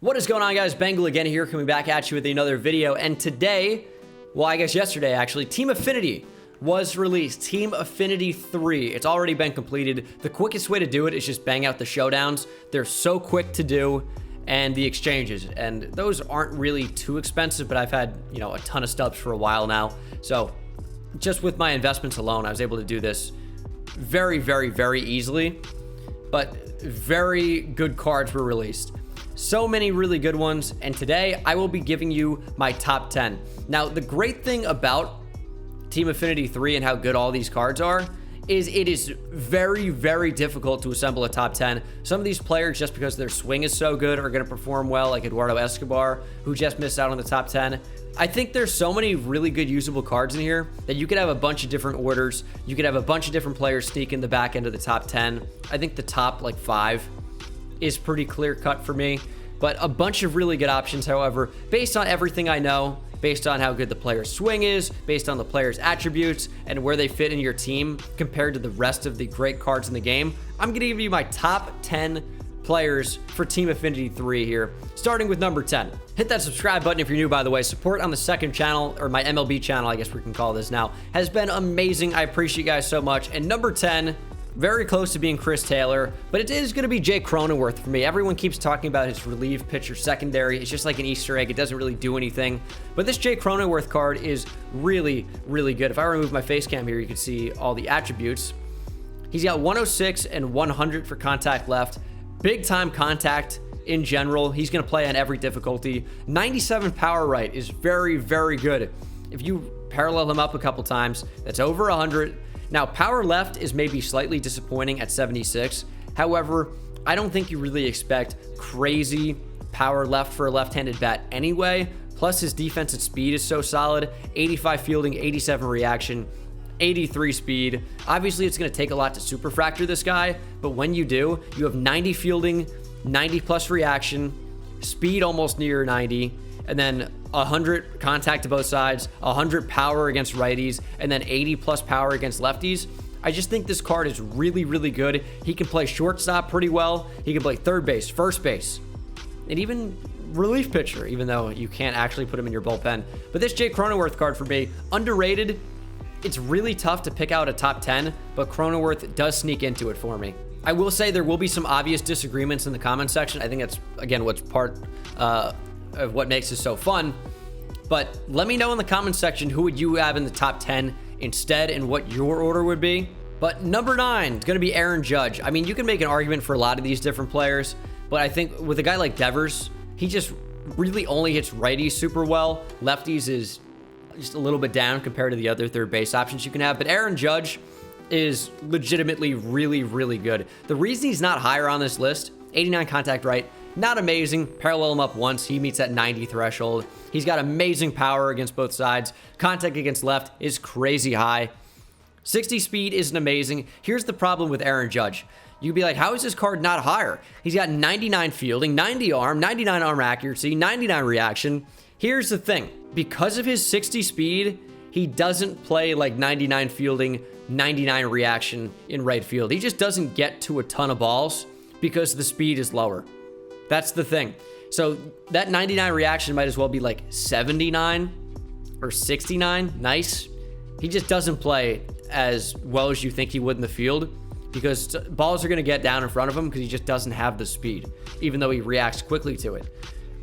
What is going on, guys? Bengal again here, coming back at you with another video. And today, well, I guess yesterday actually, Team Affinity was released. Team Affinity 3. It's already been completed. The quickest way to do it is just bang out the showdowns. They're so quick to do, and the exchanges. And those aren't really too expensive, but I've had, a ton of stubs for a while now. So just with my investments alone, I was able to do this very, very, very easily. But very good cards were released. So many really good ones, and today I will be giving you my top 10. Now, the great thing about Team Affinity 3 and how good all these cards are is it is very, very difficult to assemble a top 10. Some of these players, just because their swing is so good, are going to perform well, like Eduardo Escobar, who just missed out on the top 10. I think there's so many really good usable cards in here that you could have a bunch of different orders. You could have a bunch of different players sneak in the back end of the top 10. I think the top, 5 is pretty clear cut for me, but a bunch of really good options. However, based on everything I know, based on how good the player's swing is, based on the player's attributes and where they fit in your team compared to the rest of the great cards in the game, I'm going to give you my top 10 players for Team Affinity 3 here, starting with number 10. Hit that subscribe button if you're new, by the way. Support on the second channel, or my MLB channel, I guess we can call this now, has been amazing. I appreciate you guys so much. And number 10, very close to being Chris Taylor, but it is going to be CRONENWORTH for me. Everyone keeps talking about his relief pitcher secondary. It's just like an Easter egg. It doesn't really do anything. But this CRONENWORTH card is really, really good. If I remove my face cam here, you can see all the attributes. He's got 106 and 100 for contact left. Big time contact in general. He's going to play on every difficulty. 97 power right is very, very good. If you parallel him up a couple times, that's over 100. Now, power left is maybe slightly disappointing at 76. However, I don't think you really expect crazy power left for a left-handed bat anyway. Plus, his defensive speed is so solid. 85 fielding, 87 reaction, 83 speed. Obviously, it's going to take a lot to superfractor this guy, but when you do, you have 90 fielding, 90 plus reaction, speed almost near 90, and then 100 contact to both sides, 100 power against righties, and then 80 plus power against lefties. I just think this card is really, really good. He can play shortstop pretty well. He can play third base, first base, and even relief pitcher, even though you can't actually put him in your bullpen. But this CRONENWORTH card for me, underrated. It's really tough to pick out a top 10, but CRONENWORTH does sneak into it for me. I will say there will be some obvious disagreements in the comment section. I think that's, again, what's part of what makes this so fun. But let me know in the comment section who would you have in the top 10 instead and what your order would be. But number 9 is going to be Aaron Judge. I mean, you can make an argument for a lot of these different players, but I think with a guy like Devers, he just really only hits righties super well. Lefties is just a little bit down compared to the other third base options you can have. But Aaron Judge is legitimately really, really good. The reason he's not higher on this list, 89 contact right, not amazing. Parallel him up once, he meets that 90 threshold. He's got amazing power against both sides. Contact against left is crazy high. 60 speed isn't amazing. Here's the problem with Aaron Judge. You'd be like, how is this card not higher? He's got 99 fielding, 90 arm, 99 arm accuracy, 99 reaction. Here's the thing. Because of his 60 speed, he doesn't play like 99 fielding, 99 reaction in right field. He just doesn't get to a ton of balls because the speed is lower. That's the thing. So that 99 reaction might as well be like 79 or 69. Nice. He just doesn't play as well as you think he would in the field because balls are going to get down in front of him because he just doesn't have the speed, even though he reacts quickly to it.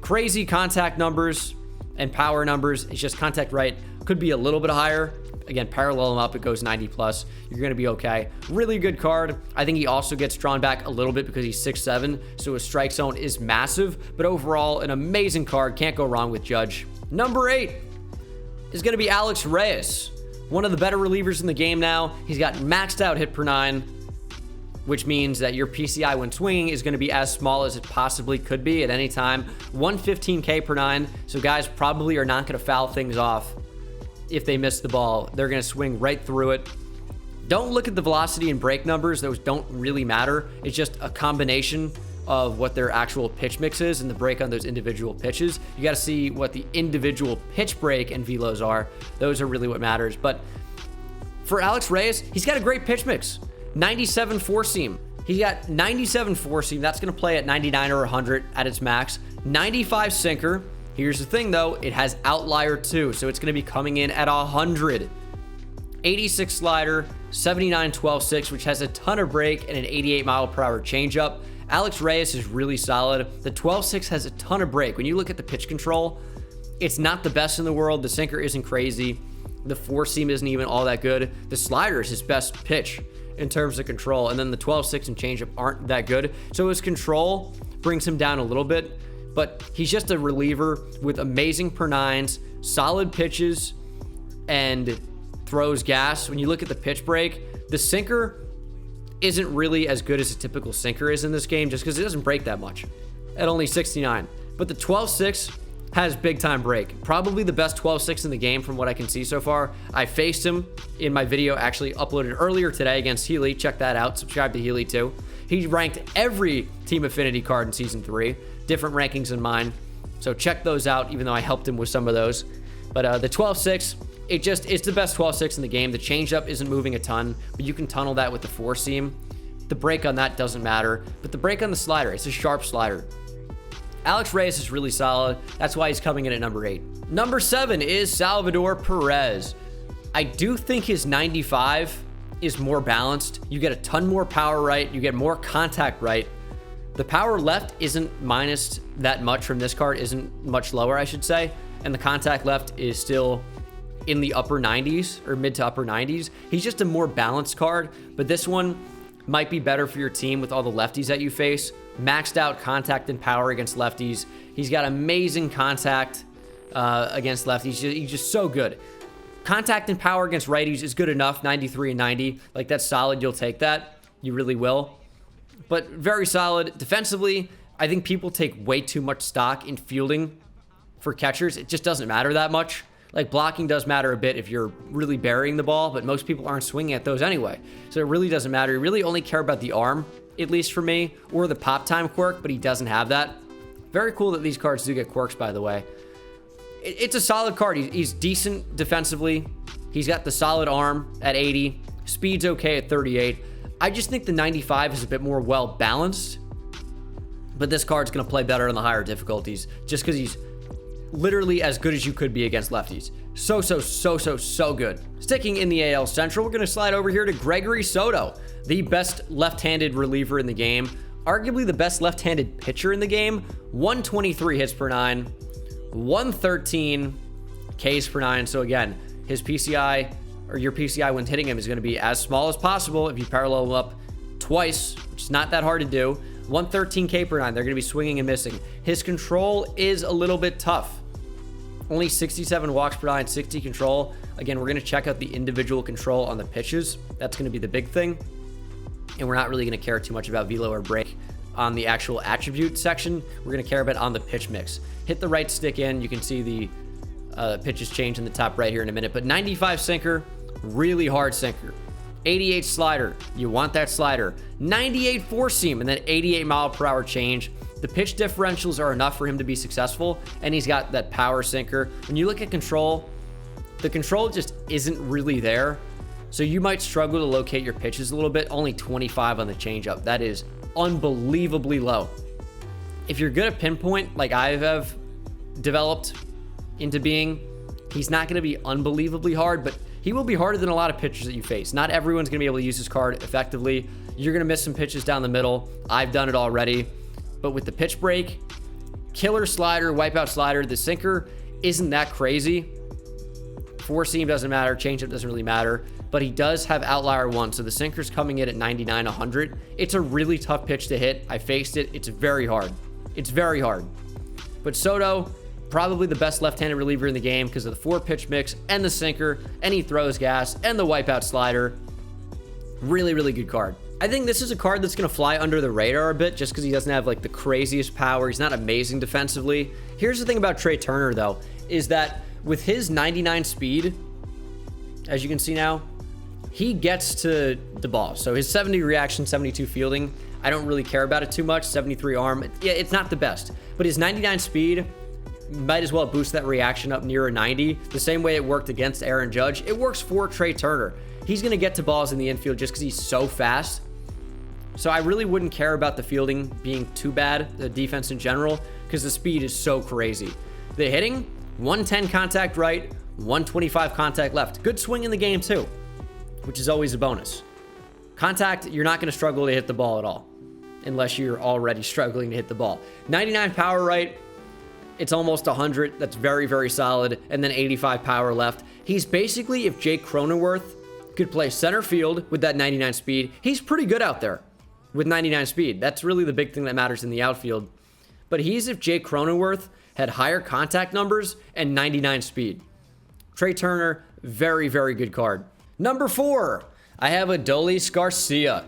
Crazy contact numbers and power numbers. It's just contact right could be a little bit higher. Again, parallel him up, it goes 90 plus. You're going to be okay. Really good card. I think he also gets drawn back a little bit because he's 6'7", so his strike zone is massive. But overall, an amazing card. Can't go wrong with Judge. Number 8 is going to be Alex Reyes. One of the better relievers in the game now. He's got maxed out hit per 9, which means that your PCI when swinging is going to be as small as it possibly could be at any time. 115K per 9, so guys probably are not going to foul things off. If they miss the ball, they're going to swing right through it. Don't look at the velocity and break numbers. Those don't really matter. It's just a combination of what their actual pitch mix is and the break on those individual pitches. You got to see what the individual pitch break and velos are. Those are really what matters. But for Alex Reyes, he's got a great pitch mix. 97 four seam. He's got 97 four seam. That's going to play at 99 or 100 at its max. 95 sinker. Here's the thing though, it has outlier too, so it's going to be coming in at 100. 86 slider, 79 12-6, which has a ton of break and an 88 mile per hour changeup. Alex Reyes is really solid. The 12-6 has a ton of break. When you look at the pitch control, it's not the best in the world. The sinker isn't crazy. The four seam isn't even all that good. The slider is his best pitch in terms of control, and then the 12-6 and changeup aren't that good. So his control brings him down a little bit, but he's just a reliever with amazing per nines, solid pitches, and throws gas. When you look at the pitch break, the sinker isn't really as good as a typical sinker is in this game, just because it doesn't break that much at only 69. But the 12-6 has big time break. Probably the best 12-6 in the game from what I can see so far. I faced him in my video actually uploaded earlier today against Healy. Check that out. Subscribe to Healy too. He ranked every Team Affinity card in Season 3. Different rankings than mine. So check those out, even though I helped him with some of those. But the 12-6, it's the best 12-6 in the game. The changeup isn't moving a ton, but you can tunnel that with the four seam. The break on that doesn't matter, but the break on the slider, it's a sharp slider. Alex Reyes is really solid. That's why he's coming in at number 8. Number 7 is Salvador Perez. I do think his 95 is more balanced. You get a ton more power right. You get more contact right. The power left isn't minus that much from this card, isn't much lower, I should say. And the contact left is still in the upper 90s or mid to upper 90s. He's just a more balanced card, but this one might be better for your team with all the lefties that you face. Maxed out contact and power against lefties. He's got amazing contact against lefties. He's just so good. Contact and power against righties is good enough. 93 and 90. Like, that's solid. You'll take that. You really will. But very solid. Defensively, I think people take way too much stock in fielding for catchers. It just doesn't matter that much. Like, blocking does matter a bit if you're really burying the ball, but most people aren't swinging at those anyway. So it really doesn't matter. You really only care about the arm, at least for me, or the pop time quirk, but he doesn't have that. Very cool that these cards do get quirks, by the way. It's a solid card. He's decent defensively. He's got the solid arm at 80. Speed's okay at 38. I just think the 95 is a bit more well-balanced, but this card's going to play better on the higher difficulties just because he's literally as good as you could be against lefties. So good. Sticking in the AL Central, we're going to slide over here to Gregory Soto, the best left-handed reliever in the game, arguably the best left-handed pitcher in the game. 123 hits per 9, 113 Ks per 9. So again, his PCI, or your PCI when hitting him, is going to be as small as possible if you parallel him up twice, which is not that hard to do. 113K per 9. They're going to be swinging and missing. His control is a little bit tough. Only 67 walks per 9, 60 control. Again, we're going to check out the individual control on the pitches. That's going to be the big thing. And we're not really going to care too much about velo or break on the actual attribute section. We're going to care about on the pitch mix. Hit the right stick in. You can see the pitches change in the top right here in a minute. But 95 sinker, really hard sinker. 88 slider, you want that slider. 98 four seam, and then 88 mile per hour change. The pitch differentials are enough for him to be successful, and he's got that power sinker. When you look at control, the control just isn't really there. So you might struggle to locate your pitches a little bit. Only 25 on the changeup. That is unbelievably low. If you're good at pinpoint, like I have developed into being, he's not going to be unbelievably hard, but he will be harder than a lot of pitchers that you face. Not everyone's going to be able to use this card effectively. You're going to miss some pitches down the middle. I've done it already. But with the pitch break, killer slider, wipeout slider, the sinker isn't that crazy. Four seam doesn't matter. Changeup doesn't really matter. But he does have outlier 1. So the sinker's coming in at 99, 100. It's a really tough pitch to hit. I faced it. It's very hard. It's very hard. But Soto, probably the best left-handed reliever in the game because of the 4-pitch mix and the sinker, and he throws gas, and the wipeout slider. Really, really good card. I think this is a card that's going to fly under the radar a bit just because he doesn't have like the craziest power. He's not amazing defensively. Here's the thing about Trey Turner, though, is that with his 99 speed, as you can see now, he gets to the ball. So his 70 reaction, 72 fielding, I don't really care about it too much. 73 arm, yeah, it's not the best. But his 99 speed might as well boost that reaction up near a 90. The same way it worked against Aaron Judge, it works for Trey Turner. He's going to get to balls in the infield just because he's so fast. So I really wouldn't care about the fielding being too bad, the defense in general. because the speed is so crazy. The hitting, 110 contact right, 125 contact left. Good swing in the game too, which is always a bonus. Contact, you're not going to struggle to hit the ball at all, unless you're already struggling to hit the ball. 99 power right, it's almost 100. That's very, very solid. And then 85 power left. He's basically, if Jake Cronenworth could play center field with that 99 speed, he's pretty good out there with 99 speed. That's really the big thing that matters in the outfield. But he's if Jake Cronenworth had higher contact numbers and 99 speed. Trey Turner, very, very good card. Number 4, I have Adolis Garcia.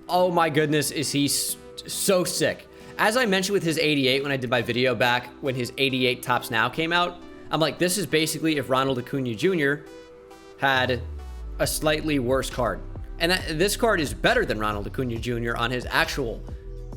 Oh my goodness, is he so sick. As I mentioned with his 88 when I did my video back when his 88 Tops Now came out, I'm like, this is basically if Ronald Acuna Jr. had a slightly worse card. And this card is better than Ronald Acuna Jr. on his actual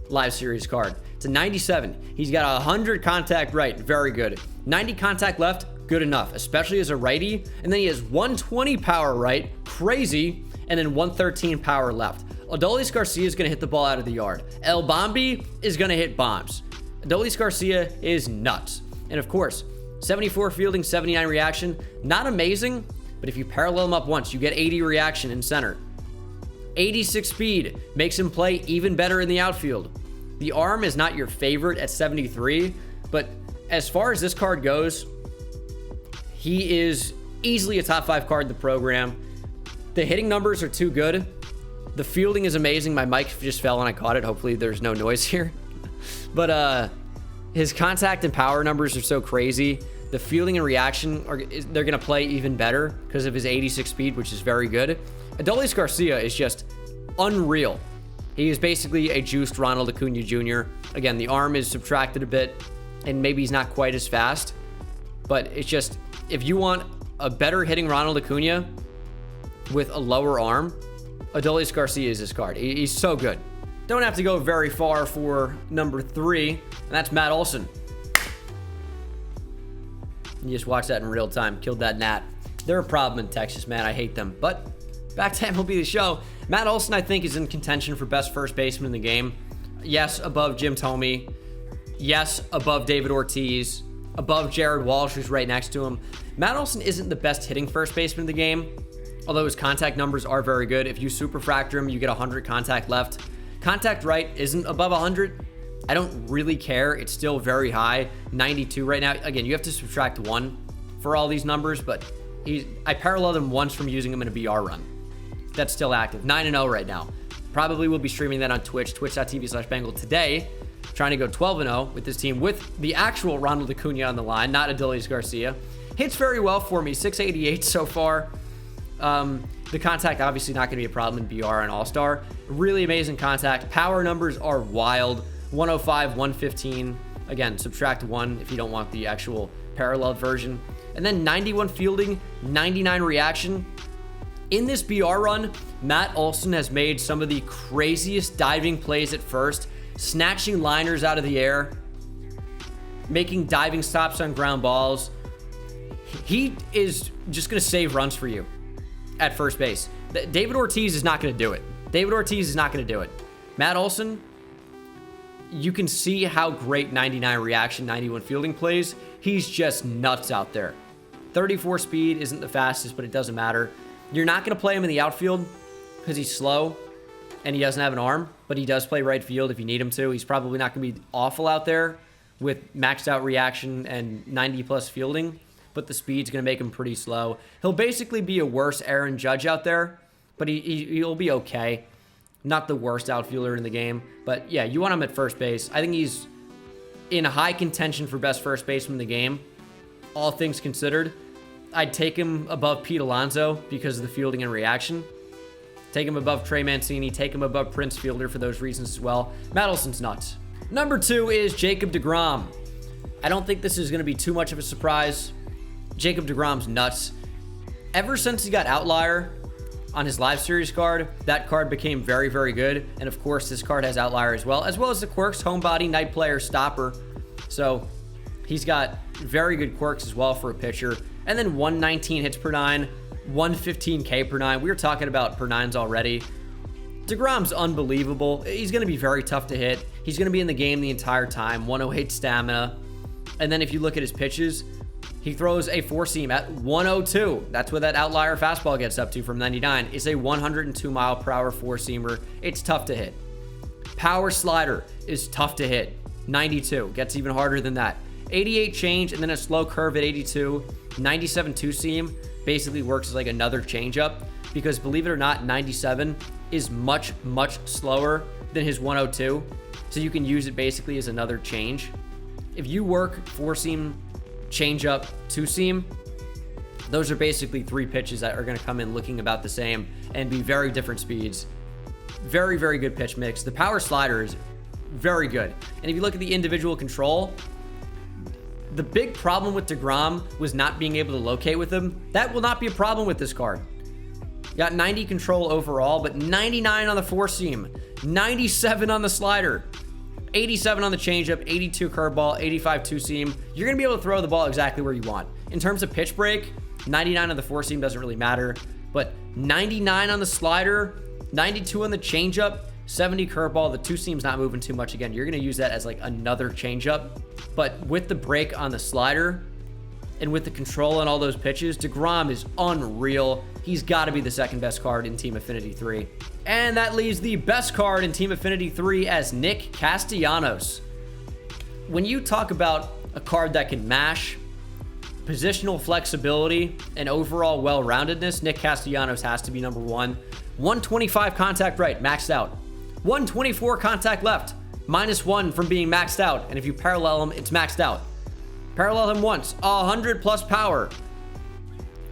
live series card. It's a 97. He's got 100 contact right, very good. 90 contact left, good enough, especially as a righty. And then he has 120 power right, crazy, and then 113 power left. Adolis Garcia is going to hit the ball out of the yard. El Bombi is going to hit bombs. Adolis Garcia is nuts. And of course, 74 fielding, 79 reaction. Not amazing, but if you parallel him up once, you get 80 reaction in center. 86 speed makes him play even better in the outfield. The arm is not your favorite at 73, but as far as this card goes, he is easily a top 5 card in the program. The hitting numbers are too good. The fielding is amazing. My mic just fell and I caught it. Hopefully there's no noise here. But his contact and power numbers are so crazy. The fielding and reaction, they're going to play even better because of his 86 speed, which is very good. Adolis Garcia is just unreal. He is basically a juiced Ronald Acuna Jr. Again, the arm is subtracted a bit, and maybe he's not quite as fast. But it's just, if you want a better hitting Ronald Acuna with a lower arm, Adolis Garcia is his card. He's so good. Don't have to go very far for number 3, and that's Matt Olson. You just watch that in real time. Killed that gnat. They're a problem in Texas, man. I hate them. But back to MLB The Show. Matt Olson, I think, is in contention for best first baseman in the game. Yes, above Jim Thome. Yes, above David Ortiz. Above Jared Walsh, who's right next to him. Matt Olson isn't the best hitting first baseman in the game, although his contact numbers are very good. If you superfractor him, you get 100 contact left. Contact right isn't above 100. I don't really care. It's still very high, 92 right now. Again, you have to subtract 1 for all these numbers, but I paralleled him once from using him in a BR run. That's still active, 9-0 right now. Probably will be streaming that on Twitch, twitch.tv/Bengal today. Trying to go 12-0 with this team with the actual Ronald Acuna on the line, not Adolis Garcia. Hits very well for me, 688 so far. The contact obviously not going to be a problem in BR and All-Star. Really amazing contact. Power numbers are wild. 105, 115. Again, subtract 1 if you don't want the actual parallel version. And then 91 fielding, 99 reaction. In this BR run, Matt Olson has made some of the craziest diving plays at first, snatching liners out of the air, making diving stops on ground balls. He is just going to save runs for you at first base. David Ortiz is not going to do it. David Ortiz is not going to do it. Matt Olson, you can see how great 99 reaction, 91 fielding plays. He's just nuts out there. 34 speed isn't the fastest, but it doesn't matter. You're not going to play him in the outfield because he's slow and he doesn't have an arm, but he does play right field if you need him to. He's probably not going to be awful out there with maxed out reaction and 90 plus fielding, but the speed's going to make him pretty slow. He'll basically be a worse Aaron Judge out there, but he'll be okay. Not the worst outfielder in the game, but yeah, you want him at first base. I think he's in high contention for best first baseman in the game, all things considered. I'd take him above Pete Alonso because of the fielding and reaction. Take him above Trey Mancini. Take him above Prince Fielder for those reasons as well. Matt Olson's nuts. Number 2 is Jacob DeGrom. I don't think this is going to be too much of a surprise. Jacob DeGrom's nuts. Ever since he got Outlier on his live series card, that card became very, very good. And of course, this card has Outlier as well as the quirks, homebody, night player, stopper. So he's got very good quirks as well for a pitcher. And then 119 hits per 9, 115K per 9. We were talking about per 9s already. DeGrom's unbelievable. He's going to be very tough to hit. He's going to be in the game the entire time, 108 stamina. And then if you look at his pitches, he throws a four-seam at 102. That's what that outlier fastball gets up to from 99. It's a 102 mile per hour four-seamer. It's tough to hit. Power slider is tough to hit. 92. Gets even harder than that. 88 change and then a slow curve at 82. 97 two-seam basically works as like another changeup because believe it or not, 97 is much, much slower than his 102. So you can use it basically as another change. If you work four-seam, changeup, two-seam, those are basically three pitches that are going to come in looking about the same and be very different speeds. Very, very good pitch mix. The power slider is very good. And if you look at the individual control, the big problem with DeGrom was not being able to locate with him. That will not be a problem with this card. Got 90 control overall, but 99 on the four-seam, 97 on the slider, 87 on the changeup, 82 curveball, 85 two-seam. You're going to be able to throw the ball exactly where you want. In terms of pitch break, 99 on the four-seam doesn't really matter, but 99 on the slider, 92 on the changeup, 70 curveball. The two-seam's not moving too much. Again, you're going to use that as like another changeup. But with the break on the slider and with the control on all those pitches, DeGrom is unreal. He's got to be the second best card in Team Affinity 3. And that leaves the best card in Team Affinity 3 as Nick Castellanos. When you talk about a card that can mash, positional flexibility, and overall well-roundedness, Nick Castellanos has to be number one. 125 contact right, maxed out. 124 contact left, -1 from being maxed out. And if you parallel him, it's maxed out. Parallel him once, 100 plus power.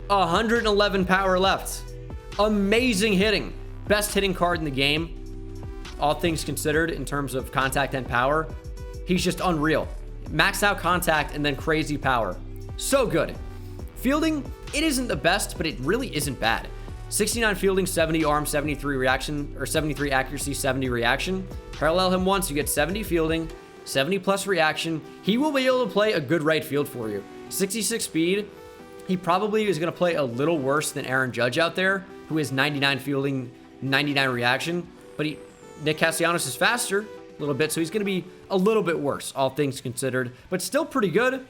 111 power left. Amazing hitting. Best hitting card in the game. All things considered in terms of contact and power. He's just unreal. Maxed out contact and then crazy power. So good. Fielding, it isn't the best, but it really isn't bad. 69 fielding, 70 arm, 73 reaction, or 73 accuracy, 70 reaction. Parallel him once, you get 70 fielding, 70 plus reaction. He will be able to play a good right field for you. 66 speed. He probably is going to play a little worse than Aaron Judge out there, who is 99 fielding, 99 reaction. But Nick Castellanos is faster a little bit, so he's going to be a little bit worse, all things considered, but still pretty good.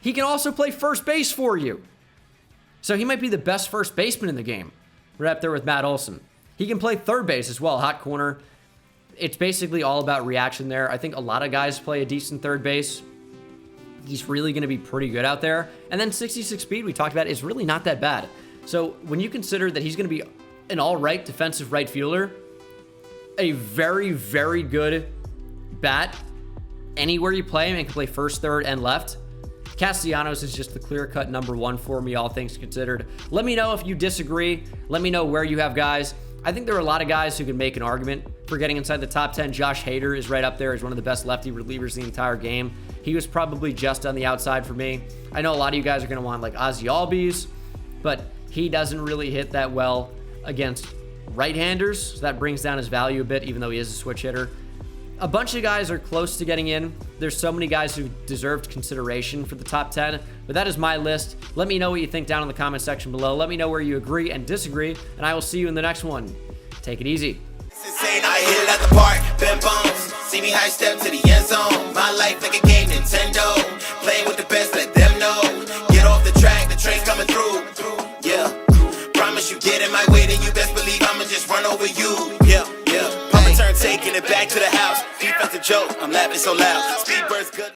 He can also play first base for you. So he might be the best first baseman in the game. Right up there with Matt Olson. He can play third base as well, hot corner. It's basically all about reaction there. I think a lot of guys play a decent third base. He's really going to be pretty good out there. And then 66 speed we talked about is really not that bad. So when you consider that he's going to be an all-right defensive right fielder, a very, very good bat, anywhere you play him, and can play first, third, and left, Castellanos is just the clear-cut number one for me, all things considered. Let me know if you disagree. Let me know where you have guys. I think there are a lot of guys who can make an argument for getting inside the top 10. Josh Hader is right up there as one of the best lefty relievers in the entire game. He was probably just on the outside for me. I know a lot of you guys are going to want like Ozzie Albies, but he doesn't really hit that well against right-handers, so that brings down his value a bit, even though he is a switch hitter. A bunch of guys are close to getting in. There's so many guys who deserved consideration for the top 10, but that is my list. Let me know what you think down in the comment section below. Let me know where you agree and disagree, and I will see you in the next one. Take it easy. Insane, I hit it at the park, bend bones. See me high step to the end zone. My life like a game, Nintendo. Playing with the best, let them know. Get off the track, the train's coming through. Yeah, promise you get in my way, then you best believe I'ma just run over you. Yeah. Pump and turn, taking it back to the house. Defensive joke, I'm laughing so loud. Speed burst good.